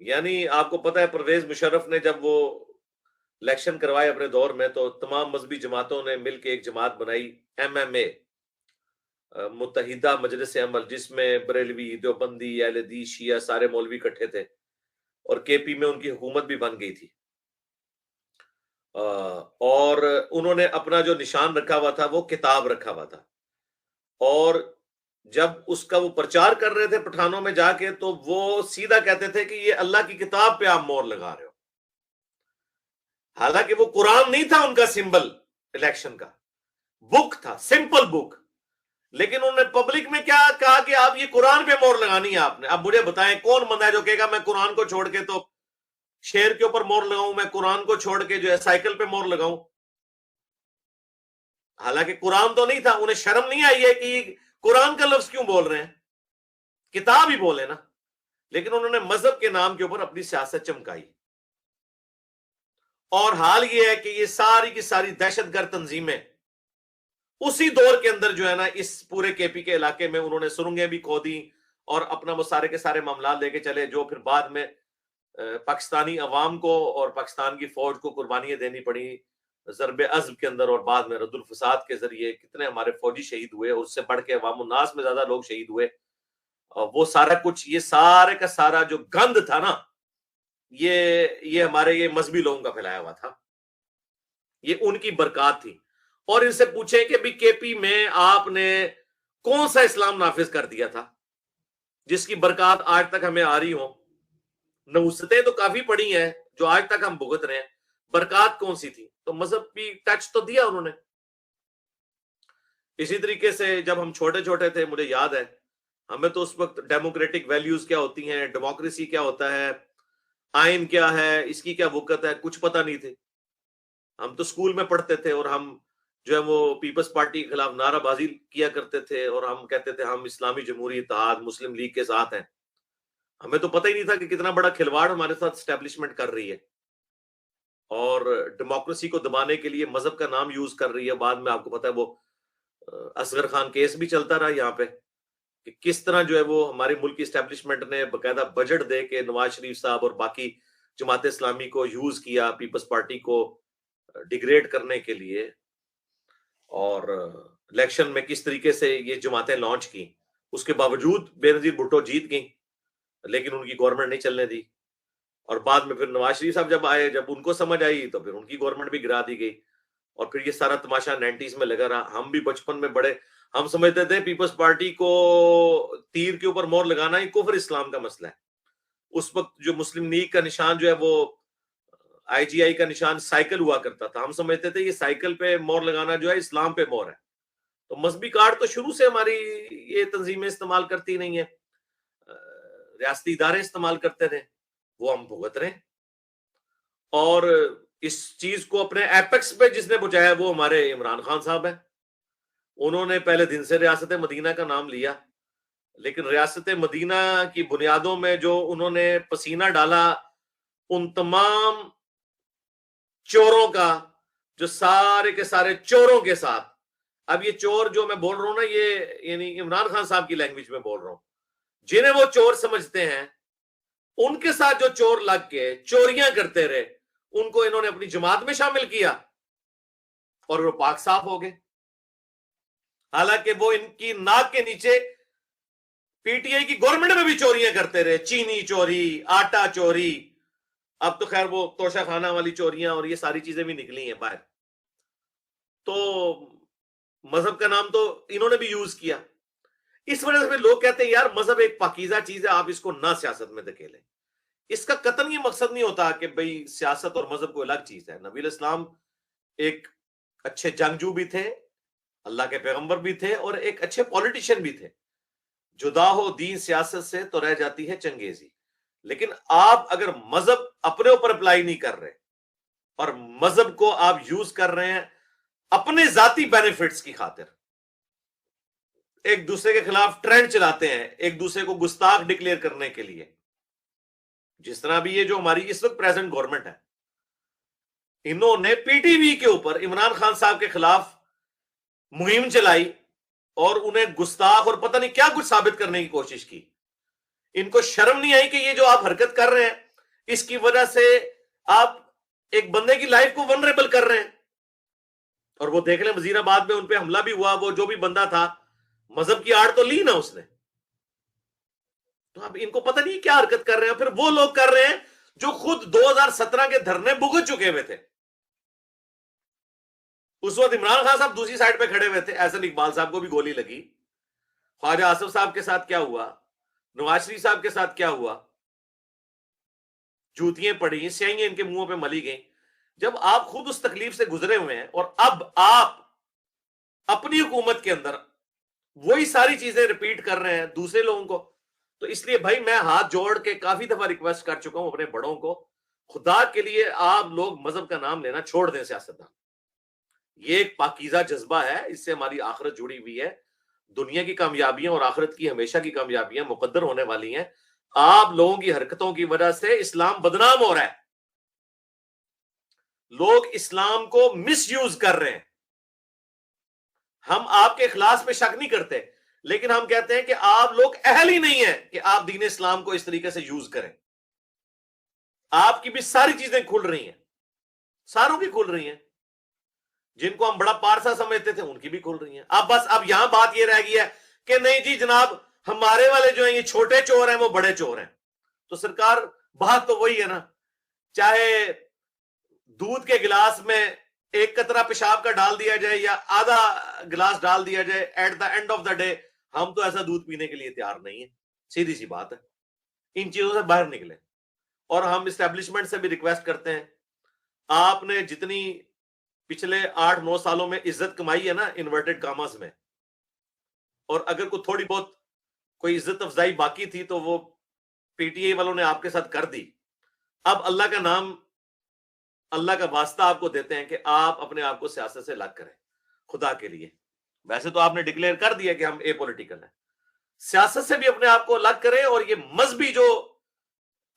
یعنی آپ کو پتہ ہے پرویز مشرف نے جب وہ الیکشن کروائے اپنے دور میں تو تمام مذہبی جماعتوں نے مل کے ایک جماعت بنائی MMA، متحدہ مجلس عمل، جس میں بریلوی، دیوبندی، اہل حدیث، شیعہ سارے مولوی اکٹھے تھے، اور KP میں ان کی حکومت بھی بن گئی تھی۔ اور انہوں نے اپنا جو نشان رکھا ہوا تھا وہ کتاب رکھا ہوا تھا، اور جب اس کا وہ پرچار کر رہے تھے پٹھانوں میں جا کے تو وہ سیدھا کہتے تھے کہ یہ اللہ کی کتاب پہ آپ مور لگا رہے ہو، حالانکہ وہ قرآن نہیں تھا ان کا سمبل الیکشن کا، بک تھا، سمپل بک، لیکن انہوں نے پبلک میں کیا کہا کہ آپ یہ قرآن پہ مور لگانی ہے آپ نے۔ اب مجھے بتائیں کون بندہ ہے جو کہے گا میں قرآن کو چھوڑ کے تو شیر کے اوپر مور لگاؤں، میں قرآن کو چھوڑ کے جو ہے سائیکل پہ مور لگاؤں؟ حالانکہ قرآن تو نہیں تھا، انہیں شرم نہیں آئی ہے کہ قرآن کا لفظ کیوں بول رہے ہیں، کتاب ہی بولے نا، لیکن انہوں نے مذہب کے نام کے اوپر اپنی سیاست چمکائی۔ اور حال یہ ہے کہ یہ ساری کی ساری دہشت گرد تنظیمیں اسی دور کے اندر جو ہے نا اس پورے KP کے علاقے میں انہوں نے سرنگیں بھی کھودی اور اپنا وہ سارے کے سارے معاملات لے کے چلے، جو پھر بعد میں پاکستانی عوام کو اور پاکستان کی فوج کو قربانیاں دینی پڑی ضرب عزم کے اندر، اور بعد میں رد الفساد کے ذریعے کتنے ہمارے فوجی شہید ہوئے، اور اس سے بڑھ کے عوام الناس میں زیادہ لوگ شہید ہوئے۔ وہ سارا کچھ، یہ سارے کا سارا جو گند تھا نا، یہ ہمارے یہ مذہبی لوگوں کا پھیلایا ہوا تھا، یہ ان کی برکات تھی۔ اور ان سے پوچھیں کہ بھی KP میں آپ نے کون سا اسلام نافذ کر دیا تھا جس کی برکات آج تک ہمیں آ رہی ہوں؟ نحوستیں تو کافی پڑی ہیں جو آج تک ہم بھگت رہے ہیں، برکات کون سی تھی؟ تو مذہب بھی ٹچ تو دیا انہوں نے۔ اسی طریقے سے جب ہم چھوٹے چھوٹے تھے، مجھے یاد ہے ہمیں تو اس وقت ڈیموکریٹک ویلیوز کیا ہوتی ہیں، ڈیموکریسی کیا ہوتا ہے، آئین کیا ہے، اس کی کیا وقت ہے، کچھ پتہ نہیں تھے۔ ہم تو اسکول میں پڑھتے تھے اور ہم جو ہے وہ پیپلز پارٹی کے خلاف نعرہ بازی کیا کرتے تھے، اور ہم کہتے تھے ہم اسلامی جمہوری اتحاد مسلم لیگ کے ساتھ ہیں۔ ہمیں تو پتہ ہی نہیں تھا کہ کتنا بڑا کھلواڑ ہمارے ساتھ اسٹیبلشمنٹ کر رہی ہے، اور ڈیموکریسی کو دبانے کے لیے مذہب کا نام یوز کر رہی ہے۔ بعد میں آپ کو پتہ ہے وہ اصغر خان کیس بھی چلتا رہا یہاں پہ، کہ کس طرح جو ہے وہ ہمارے ملک کی اسٹیبلشمنٹ نے باقاعدہ بجٹ دے کے نواز شریف صاحب اور باقی جماعت اسلامی کو یوز کیا پیپلز پارٹی کو ڈیگریڈ کرنے کے لیے، اور الیکشن میں کس طریقے سے یہ جماعتیں لانچ کی۔ اس کے باوجود بے نظیر بھٹو جیت گئیں، لیکن ان کی گورنمنٹ نہیں چلنے دی، اور بعد میں پھر نواز شریف صاحب جب آئے، جب ان کو سمجھ آئی تو پھر ان کی گورنمنٹ بھی گرا دی گئی، اور پھر یہ سارا تماشا 90s میں لگا رہا۔ ہم بھی بچپن میں بڑے ہم سمجھتے تھے پیپلز پارٹی کو تیر کے اوپر مور لگانا ہی کفر اسلام کا مسئلہ ہے۔ اس وقت جو مسلم لیگ کا نشان جو ہے وہ IGI کا نشان سائیکل ہوا کرتا تھا، ہم سمجھتے تھے یہ سائیکل پہ مور لگانا جو ہے اسلام پہ مور ہے۔ تو مذہبی کارڈ تو شروع سے ہماری یہ تنظیمیں استعمال کرتی نہیں ہیں، ریاستی ادارے استعمال کرتے رہے، وہ ہم بھگت رہے ہیں۔ اور اس چیز کو اپنے ایپیکس پہ جس نے پہنچایا وہ ہمارے عمران خان صاحب ہیں۔ انہوں نے پہلے دن سے ریاست مدینہ کا نام لیا، لیکن ریاست مدینہ کی بنیادوں میں جو انہوں نے پسینہ ڈالا ان تمام چوروں کا، جو سارے کے سارے چوروں کے ساتھ، اب یہ چور جو میں بول رہا ہوں نا، یہ یعنی عمران خان صاحب کی لینگویج میں بول رہا ہوں، جنہیں وہ چور سمجھتے ہیں ان کے ساتھ جو چور لگ کے چوریاں کرتے رہے، ان کو انہوں نے اپنی جماعت میں شامل کیا اور وہ پاک صاف ہو گئے۔ حالانکہ وہ ان کی ناک کے نیچے PTI کی گورنمنٹ میں بھی چوریاں کرتے رہے، چینی چوری، آٹا چوری، اب تو خیر وہ توشہ خانہ والی چوریاں اور یہ ساری چیزیں بھی نکلی ہیں باہر۔ تو مذہب کا نام تو انہوں نے بھی یوز کیا۔ اس وجہ سے لوگ کہتے ہیں یار مذہب ایک پاکیزہ چیز ہے، آپ اس کو نہ سیاست میں دھکیلیں۔ اس کا قطعاً یہ مقصد نہیں ہوتا کہ بھئی سیاست اور مذہب کو الگ چیز ہے۔ نبی الاسلام ایک اچھے جنگجو بھی تھے، اللہ کے پیغمبر بھی تھے، اور ایک اچھے پولیٹیشین بھی تھے۔ جدا ہو دین سیاست سے تو رہ جاتی ہے چنگیزی۔ لیکن آپ اگر مذہب اپنے اوپر اپلائی نہیں کر رہے اور مذہب کو آپ یوز کر رہے ہیں اپنے ذاتی بینیفٹس کی خاطر، ایک دوسرے کے خلاف ٹرینڈ چلاتے ہیں، ایک دوسرے کو گستاخ ڈکلیئر کرنے کے لیے، جس طرح بھی یہ جو ہماری اس وقت پریزنٹ گورنمنٹ ہے، انہوں نے PTV کے اوپر عمران خان صاحب کے خلاف مہم چلائی اور انہیں گستاخ اور پتہ نہیں کیا کچھ ثابت کرنے کی کوشش کی۔ ان کو شرم نہیں آئی کہ یہ جو آپ حرکت کر رہے ہیں اس کی وجہ سے آپ ایک بندے کی لائف کو ونریبل کر رہے ہیں. اور وہ دیکھ لیں وزیر آباد میں ان پہ حملہ بھی ہوا, وہ جو بھی بندہ تھا مذہب کی آڑ تو لی نا اس نے. تو اب ان کو پتہ نہیں کیا حرکت کر رہے ہیں. پھر وہ لوگ کر رہے ہیں جو خود 2017 کے دھرنے بھگت چکے ہوئے تھے. اس وقت عمران خان صاحب دوسری سائڈ پہ کھڑے ہوئے تھے, احسن اقبال صاحب کو بھی گولی لگی, خواجہ آصف صاحب کے ساتھ کیا ہوا, نواز شریف صاحب کے ساتھ کیا ہوا, جوتیاں پڑی, سیائیاں ان کے منہوں پہ ملی گئیں. جب آپ خود اس تکلیف سے گزرے ہوئے ہیں اور اب آپ اپنی حکومت کے اندر وہی ساری چیزیں ریپیٹ کر رہے ہیں دوسرے لوگوں کو, تو اس لیے بھائی میں ہاتھ جوڑ کے کافی دفعہ ریکویسٹ کر چکا ہوں اپنے بڑوں کو, خدا کے لیے آپ لوگ مذہب کا نام لینا چھوڑ دیں. سیاستدان, یہ ایک پاکیزہ جذبہ ہے, اس سے ہماری آخرت جڑی ہوئی ہے. دنیا کی کامیابیاں اور آخرت کی ہمیشہ کی کامیابیاں مقدر ہونے والی ہیں. آپ لوگوں کی حرکتوں کی وجہ سے اسلام بدنام ہو رہا ہے. لوگ اسلام کو مس یوز کر رہے ہیں. ہم آپ کے اخلاص پہ شک نہیں کرتے, لیکن ہم کہتے ہیں کہ آپ لوگ اہل ہی نہیں ہیں کہ آپ دین اسلام کو اس طریقے سے یوز کریں. آپ کی بھی ساری چیزیں کھل رہی ہیں, ساروں کی کھل رہی ہیں. جن کو ہم بڑا پارسا سمجھتے تھے ان کی بھی کھل رہی ہیں. اب بس اب یہاں بات یہ رہ گئی ہے کہ نہیں جی جناب ہمارے والے جو ہیں یہ چھوٹے چور ہیں, وہ بڑے چور ہیں. تو سرکار بات تو وہی ہے نا, چاہے دودھ کے گلاس میں ایک قطرہ پیشاب کا ڈال دیا جائے یا آدھا گلاس ڈال دیا جائے, at the end of the day ہم تو ایسا دودھ پینے کے لیے تیار نہیں ہیں. سیدھی سی بات ہے. ان چیزوں سے باہر نکلیں. اور ہم اسٹیبلشمنٹ سے بھی ریکویسٹ کرتے ہیں, آپ نے جتنی پچھلے 8-9 سالوں میں عزت کمائی ہے نا انورٹڈ کاماز میں, اور اگر کوئی تھوڑی بہت کوئی عزت افزائی باقی تھی تو وہ پی ٹی آئی والوں نے آپ کے ساتھ کر دی. اب اللہ کا نام, اللہ کا واسطہ آپ کو دیتے ہیں کہ آپ اپنے آپ کو سیاست سے الگ کریں خدا کے لیے. ویسے تو آپ نے ڈکلیئر کر دیا کہ ہم اے پولیٹیکل ہیں, سیاست سے بھی اپنے آپ کو الگ کریں, اور یہ مذہبی جو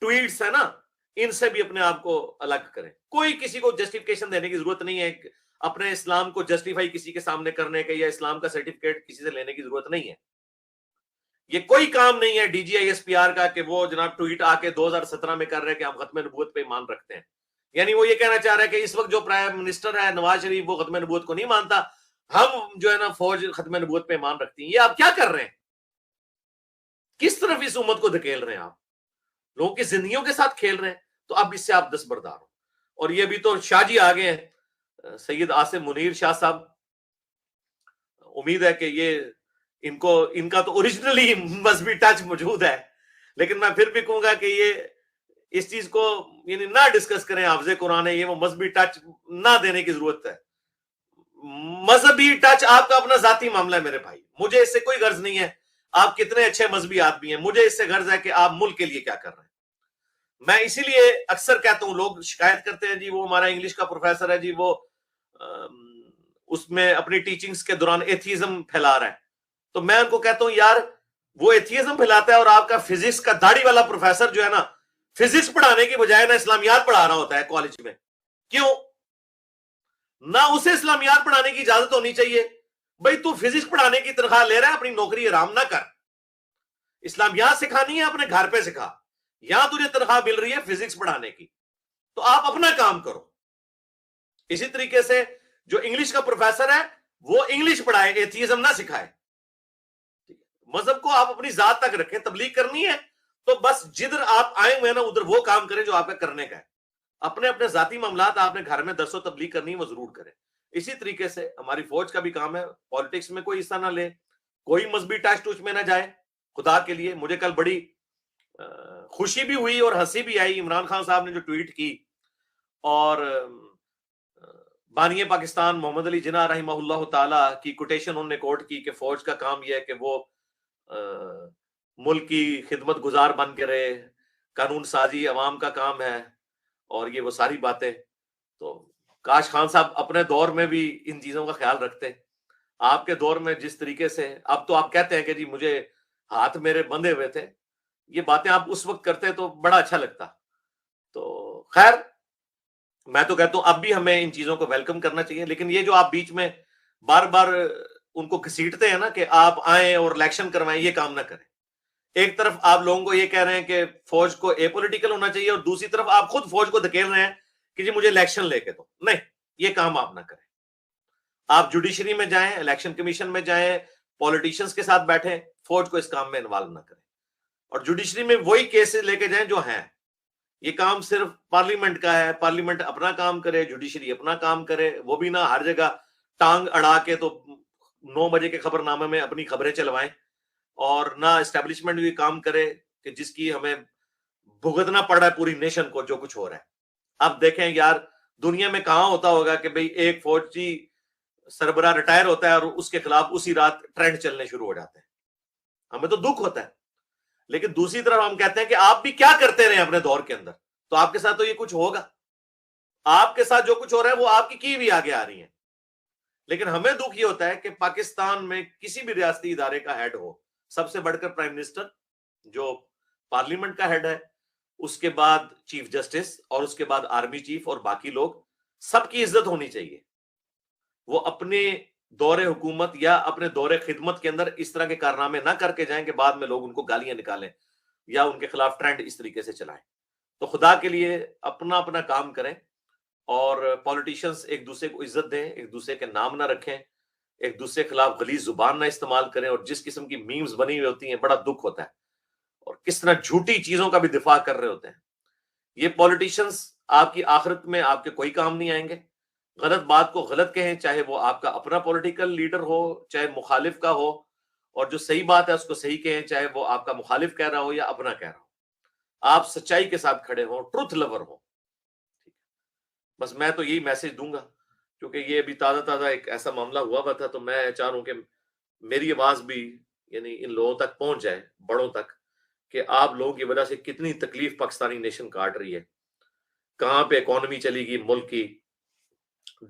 ٹویٹس ہیں نا ان سے بھی اپنے آپ کو الگ کریں. کوئی کسی کو جسٹیفیکیشن دینے کی ضرورت نہیں ہے, اپنے اسلام کو جسٹیفائی کسی کے سامنے کرنے کے یا اسلام کا سرٹیفکیٹ کسی سے لینے کی ضرورت نہیں ہے. یہ کوئی کام نہیں ہے D G I S P R کا کہ وہ جناب ٹویٹ آ کے 2017 میں کر رہے کہ ہم ختم نبوت پہ ایمان رکھتے ہیں. یعنی وہ یہ کہنا چاہ رہا ہے کہ اس وقت جو پرائم منسٹر ہے نواز شریف وہ ختم نبوت کو نہیں مانتا, ہم جو ہے نا فوج ختم نبوت پہ ایمان رکھتی ہیں. یہ آپ کیا کر رہے ہیں, کس طرف اس امت کو دھکیل رہے ہیں آپ, لوگوں کی زندگیوں کے ساتھ کھیل رہے ہیں. تو اب اس سے آپ دستبردار ہو. اور یہ بھی تو شاہ جی آگے ہیں, سید عاصم منیر شاہ صاحب, امید ہے کہ یہ ان کا تو اوریجنلی مذہبی ٹچ موجود ہے, لیکن میں پھر بھی کہوں گا کہ یہ اس چیز کو یعنی نہ ڈسکس کریں. حافظ قرآن ہے یہ, وہ مذہبی ٹچ نہ دینے کی ضرورت ہے. مذہبی ٹچ آپ کا اپنا ذاتی معاملہ ہے میرے بھائی, مجھے اس سے کوئی غرض نہیں ہے آپ کتنے اچھے مذہبی آدمی ہیں. مجھے اس سے غرض ہے کہ آپ ملک کے لیے کیا کر رہے ہیں. میں اسی لیے اکثر کہتا ہوں, لوگ شکایت کرتے ہیں جی وہ ہمارا انگلش کا پروفیسر ہے جی, وہ اس میں اپنی ٹیچنگز کے دوران ایتھیزم پھیلا رہا ہے. تو میں ان کو کہتا ہوں یار وہ ایتھیزم پھیلاتا ہے, اور آپ کا فزکس کا داڑھی والا پروفیسر جو ہے نا فزکس پڑھانے کی بجائے نا اسلامیات پڑھا رہا ہوتا ہے کالج میں. کیوں نہ اسے اسلامیات پڑھانے کی اجازت ہونی چاہیے؟ بھائی تو فزکس پڑھانے کی تنخواہ لے رہا ہے, اپنی نوکری آرام نہ کر, اسلامیات سکھانی ہے اپنے گھر پہ سکھا. یہاں تجھے تنخواہ مل رہی ہے فزکس پڑھانے کی, تو آپ اپنا کام کرو. اسی طریقے سے جو انگلش کا پروفیسر ہے وہ انگلش پڑھائے, ایتھیزم نہ سکھائے. مذہب کو آپ اپنی ذات تک رکھیں. تبلیغ کرنی ہے تو بس جدھر آپ آئے ہوئے نا ادھر وہ کام کریں جو آپ کا کرنے کا ہے. اپنے اپنے ذاتی معاملات آپ نے گھر میں درس و تبلیغ کرنی ہے وہ ضرور کریں. اسی طریقے سے ہماری فوج کا بھی کام ہے, پالیٹکس میں کوئی حصہ نہ لے, کوئی مذہبی ٹچ ٹوچ میں نہ جائے خدا کے لیے. مجھے کل بڑی خوشی بھی ہوئی اور ہنسی بھی آئی عمران خان صاحب نے جو ٹویٹ کی, اور بانی پاکستان محمد علی جناح رحمہ اللہ تعالی کی کوٹیشن انہوں نے کوٹ کی کہ فوج کا کام یہ ہے کہ وہ ملک کی خدمت گزار بن کے رہے, قانون سازی عوام کا کام ہے, اور یہ وہ ساری باتیں. تو کاش خان صاحب اپنے دور میں بھی ان چیزوں کا خیال رکھتے. آپ کے دور میں جس طریقے سے, اب تو آپ کہتے ہیں کہ جی مجھے ہاتھ میرے بندھے ہوئے تھے, یہ باتیں آپ اس وقت کرتے تو بڑا اچھا لگتا. تو خیر میں تو کہتا ہوں اب بھی ہمیں ان چیزوں کو ویلکم کرنا چاہیے. لیکن یہ جو آپ بیچ میں بار بار ان کو گھسیٹتے ہیں نا کہ آپ آئیں اور الیکشن کروائیں, یہ کام نہ کریں. ایک طرف آپ لوگوں کو یہ کہہ رہے ہیں کہ فوج کو اے پولیٹیکل ہونا چاہیے، اور دوسری طرف آپ خود فوج کو دھکیل رہے ہیں کہ جی مجھے الیکشن لے کے دو. نہیں، یہ کام آپ نہ کریں. آپ جوڈیشری میں جائیں، الیکشن کمیشن میں جائیں، پولیٹیشینز کے ساتھ بیٹھیں، فوج کو اس کام میں انوالو نہ کریں. اور جوڈیشری میں وہی کیسز لے کے جائیں جو ہیں. یہ کام صرف پارلیمنٹ کا ہے، پارلیمنٹ اپنا کام کرے، جوڈیشری اپنا کام کرے. وہ بھی نہ ہر جگہ ٹانگ اڑا کے تو 9 بجے کے خبر نامے میں اپنی خبریں چلوائیں، اور نہ اسٹیبلشمنٹ بھی کام کرے کہ جس کی ہمیں بھگتنا پڑ رہا ہے پوری نیشن کو جو کچھ ہو رہا ہے. اب دیکھیں یار، دنیا میں کہاں ہوتا ہوگا کہ بھئی ایک فوجی سربراہ ریٹائر ہوتا ہے اور اس کے خلاف اسی رات ٹرینڈ چلنے شروع ہو جاتے ہیں. ہمیں تو دکھ ہوتا ہے، لیکن دوسری طرف ہم کہتے ہیں کہ آپ بھی کیا کرتے رہے اپنے دور کے اندر، تو آپ کے ساتھ تو یہ کچھ ہوگا. آپ کے ساتھ جو کچھ ہو رہا ہے وہ آپ کی بھی آگے آ رہی ہیں. لیکن ہمیں دکھ یہ ہوتا ہے کہ پاکستان میں کسی بھی ریاستی ادارے کا ہیڈ ہو، سب سے بڑھ کر پرائم منسٹر جو پارلیمنٹ کا ہیڈ ہے، اس کے بعد چیف جسٹس، اور اس کے بعد آرمی چیف، اور باقی لوگ، سب کی عزت ہونی چاہیے. وہ اپنے دور حکومت یا اپنے دور خدمت کے اندر اس طرح کے کارنامے نہ کر کے جائیں کہ بعد میں لوگ ان کو گالیاں نکالیں یا ان کے خلاف ٹرینڈ اس طریقے سے چلائیں. تو خدا کے لیے اپنا اپنا کام کریں، اور پولیٹیشنز ایک دوسرے کو عزت دیں، ایک دوسرے کے نام نہ رکھیں، ایک دوسرے کے خلاف غلیظ زبان نہ استعمال کریں. اور جس قسم کی میمز بنی ہوئی ہوتی ہیں بڑا دکھ ہوتا ہے، اور کس طرح جھوٹی چیزوں کا بھی دفاع کر رہے ہوتے ہیں. یہ پولیٹیشنز آپ کی آخرت میں آپ کے کوئی کام نہیں آئیں گے. غلط بات کو غلط کہیں، چاہے وہ آپ کا اپنا پولیٹیکل لیڈر ہو چاہے مخالف کا ہو، اور جو صحیح بات ہے اس کو صحیح کہیں، چاہے وہ آپ کا مخالف کہہ رہا ہو یا اپنا کہہ رہا ہو. آپ سچائی کے ساتھ کھڑے ہوں، ٹروتھ لور ہوں. بس میں تو یہی میسج دوں گا، کیونکہ یہ ابھی تازہ ایک ایسا معاملہ ہوا تھا، تو میں چاہ رہا ہوں کہ میری آواز بھی یعنی ان لوگوں تک پہنچ جائے، بڑوں تک، کہ آپ لوگوں کی وجہ سے کتنی تکلیف پاکستانی نیشن کاٹ رہی ہے. کہاں پہ اکانومی چلی گئی ملک کی،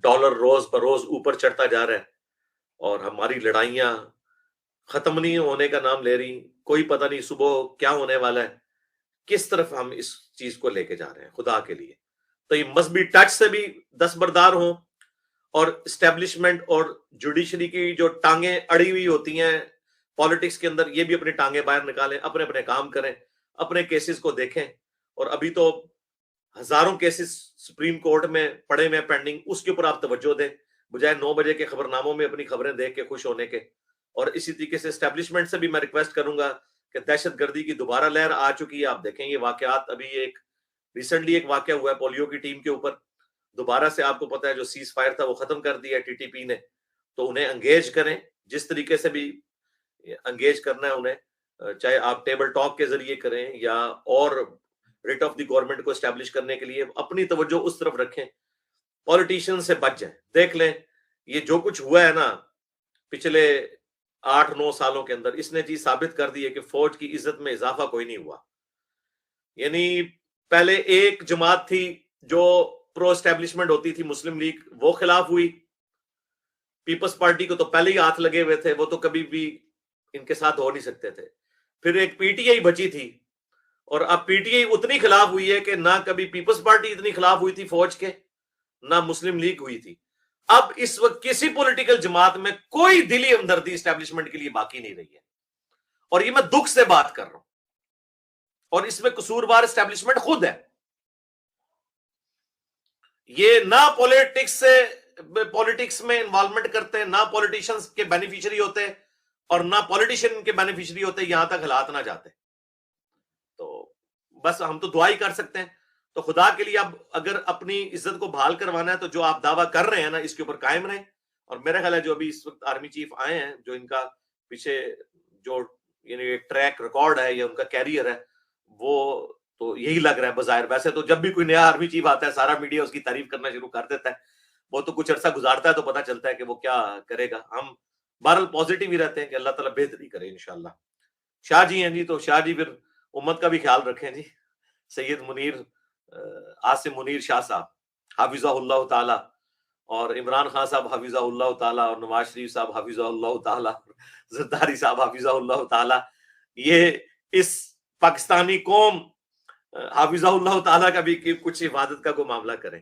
ڈالر روز بروز اوپر چڑھتا جا رہا ہے، اور ہماری لڑائیاں ختم نہیں ہونے کا نام لے رہی. کوئی پتہ نہیں صبح کیا ہونے والا ہے. کس طرف ہم اس چیز کو لے کے جا رہے ہیں خدا کے لیے. تو یہ مذہبی ٹچ سے بھی دستبردار ہوں، اور اسٹیبلشمنٹ اور جوڈیشری کی جو ٹانگیں اڑی ہوئی ہوتی ہیں پالیٹکس کے اندر، یہ بھی اپنی ٹانگیں باہر نکالیں، اپنے اپنے کام کریں، اپنے کیسز کو دیکھیں. اور ابھی تو ہزاروں کیسز سپریم کورٹ میں پڑے میں پینڈنگ، اس کے اوپر آپ توجہ دیں بجائے 9 بجے کے خبر ناموں میں اپنی خبریں دیکھ کے خوش ہونے کے. اور اسی طریقے سے اسٹیبلشمنٹ سے بھی میں ریکویسٹ کروں گا کہ دہشت گردی کی دوبارہ لہر آ چکی ہے. آپ دیکھیں یہ واقعات، ابھی ایک ریسنٹلی ایک واقعہ ہوا ہے پولیو کی ٹیم کے اوپر، دوبارہ سے آپ کو پتا ہے جو سیز فائر تھا وہ ختم کر دیا ٹی ٹی پی نے. تو انہیں انگیج کریں، جس طریقے سے بھی انگیج کرنا ہے انہیں، چاہے آپ ٹیبل ٹاک کے ذریعے کریں یا اور ریٹ آف دی گورنمنٹ کو اسٹیبلش کرنے کے لیے اپنی توجہ اس طرف رکھیں. پولیٹیشین سے بچ جائیں. دیکھ لیں یہ جو کچھ ہوا ہے نا پچھلے 8-9 سالوں کے اندر، اس نے چیز ثابت کر دی ہے کہ فوج کی عزت میں اضافہ کوئی نہیں ہوا. یعنی پہلے ایک جماعت تھی جو پرو اسٹیبلشمنٹ ہوتی تھی، مسلم لیگ، وہ خلاف ہوئی. پیپلز پارٹی کو تو پہلے ہی ہاتھ لگے ہوئے تھے، وہ تو کبھی بھی ان کے ساتھ ہو نہیں سکتے تھے. پھر ایک پی ٹی آئی بچی تھی، اور اب پی ٹی آئی اتنی خلاف ہوئی ہے کہ نہ کبھی پیپلز پارٹی اتنی خلاف ہوئی تھی فوج کے، نہ مسلم لیگ ہوئی تھی. اب اس وقت کسی پولیٹیکل جماعت میں کوئی دلی ہمدردی اسٹیبلشمنٹ کے لیے باقی نہیں رہی ہے. اور یہ میں دکھ سے بات کر رہا ہوں، اور اس میں قصوروار اسٹیبلشمنٹ خود ہے. یہ نہ پولیٹکس میں انوالومنٹ کرتے، نہ پولیٹیشنز کے بینیفیشری ہوتے، اور نہ پولیٹیشین کے بینیفیشری ہوتے، یہاں تک حالات نہ جاتے. تو بس ہم تو دعا ہی کر سکتے ہیں. تو خدا کے لیے اب اگر اپنی عزت کو بحال کروانا ہے تو جو آپ دعویٰ کر رہے ہیں نا اس کے اوپر قائم رہیں. اور میرا خیال ہے جو ابھی اس وقت آرمی چیف آئے ہیں، جو ان کا پیچھے جو یعنی ٹریک ریکارڈ ہے یا ان کا کیریئر ہے، وہ تو یہی لگ رہا ہے بظاہر. ویسے تو جب بھی کوئی نیا آرمی چیف آتا ہے سارا میڈیا اس کی تعریف کرنا شروع کر دیتا ہے. وہ تو کچھ عرصہ گزارتا ہے تو پتہ چلتا ہے کہ وہ کیا کرے گا. ہم بہرحال پازیٹیو ہی رہتے ہیں کہ اللہ تعالیٰ بہتری کرے انشاءاللہ. شاہ جی ہیں جی، تو شاہ جی پھر امت کا بھی خیال رکھیں جی. سید منیر عاصم منیر شاہ صاحب حافظہ اللہ تعالی، اور عمران خان صاحب حافظہ اللہ تعالی، اور نواز شریف صاحب حافظہ اللہ تعالی، زرداری صاحب حافظہ اللہ تعالی، یہ اس پاکستانی قوم حافظہ اللہ تعالی کا بھی کچھ عبادت کا کوئی معاملہ کریں.